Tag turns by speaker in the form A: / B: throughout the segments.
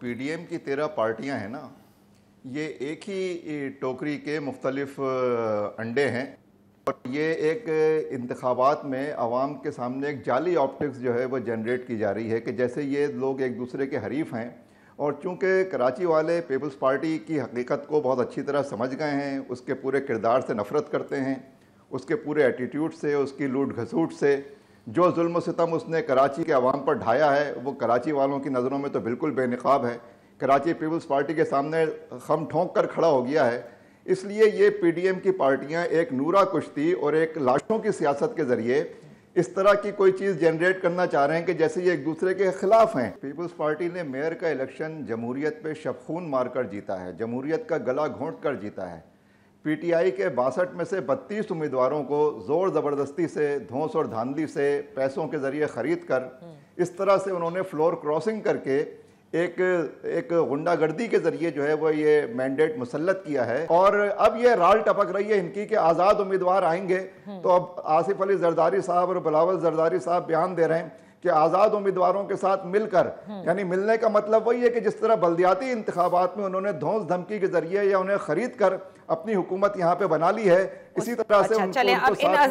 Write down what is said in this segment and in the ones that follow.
A: P D M की 13 पार्टियां हैं ना, ये एक ही टोकरी के मुख्तलिफ अंडे हैं और ये एक इंतखाबात में आवाम के सामने एक जाली ऑप्टिक्स जो है वो जनरेट की जा रही है कि जैसे ये लोग एक दूसरे के हरीफ हैं। और चूँकि कराची वाले पीपल्स पार्टी की हकीकत को बहुत अच्छी तरह समझ गए हैं, उसके पूरे किरदार से नफ़रत करते हैं, उसके पूरे एटीट्यूड से, उसकी लूट घसूट से, जो जुल्म सितम उसने कराची के अवाम पर ढाया है वो कराची वालों की नज़रों में तो बिल्कुल बेनकाब है। कराची पीपल्स पार्टी के सामने खम ठोंक कर खड़ा हो गया है। इसलिए ये पीडीएम की पार्टियां एक नूरा कुश्ती और एक लाशों की सियासत के ज़रिए इस तरह की कोई चीज़ जनरेट करना चाह रहे हैं कि जैसे ये एक दूसरे के ख़िलाफ़ हैं। पीपल्स पार्टी ने मेयर का इलेक्शन जमहूरियत पे शबखून मार कर जीता है, जमहूरियत का गला घोंट कर जीता है। पीटीआई के 62 में से 32 उम्मीदवारों को ज़ोर ज़बरदस्ती से, धौंस और धांधली से, पैसों के ज़रिए ख़रीद कर इस तरह से उन्होंने फ्लोर क्रॉसिंग करके एक गुंडागर्दी के ज़रिए जो है वो ये मैंडेट मुसल्लत किया है। और अब ये राल टपक रही है इनकी कि आज़ाद उम्मीदवार आएंगे। तो अब आसिफ अली जरदारी साहब और बिलावल जरदारी साहब बयान दे रहे हैं कि आज़ाद उम्मीदवारों के साथ मिलकर, यानी मिलने का मतलब वही है कि जिस तरह बल्दियाती इंतखाबात में उन्होंने धौंस धमकी के जरिए या उन्हें खरीद कर अपनी हुकूमत यहाँ पे बना ली है, इसी तरह से उनको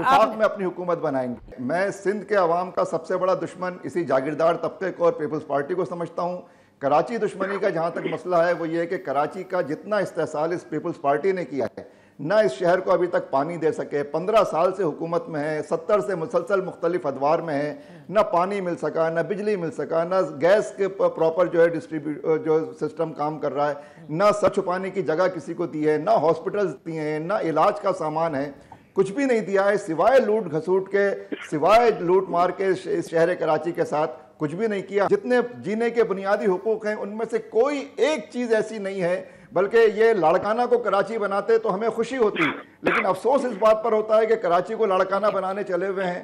A: साथ में अपनी हुकूमत बनाएंगे। मैं सिंध के अवाम का सबसे बड़ा दुश्मन इसी जागीरदार तबके को और पीपल्स पार्टी को समझता हूँ। कराची दुश्मनी का जहाँ तक मसला है वो ये है कि कराची का जितना इस्तेहसाल इस पीपल्स पार्टी ने किया है, ना इस शहर को अभी तक पानी दे सके। 15 साल से हुकूमत में है, 70 से मुसलसल मुख्तलिफ अदवार में है, ना पानी मिल सका, ना बिजली मिल सका, ना गैस के प्रॉपर जो है डिस्ट्रीब्यूट जो सिस्टम काम कर रहा है, ना सर छुपाने की जगह किसी को दी है, ना हॉस्पिटल्स दिए हैं, ना इलाज का सामान है, कुछ भी नहीं दिया है सिवाय लूट घसूट के, सिवाय लूट मार के इस शहर कराची के साथ कुछ भी नहीं किया। जितने जीने के बुनियादी हुकूक हैं उनमें से कोई एक चीज़ ऐसी नहीं है, बल्कि ये लाड़काना को कराची बनाते तो हमें खुशी होती, लेकिन अफसोस इस बात पर होता है कि कराची को लाड़काना बनाने चले हुए हैं।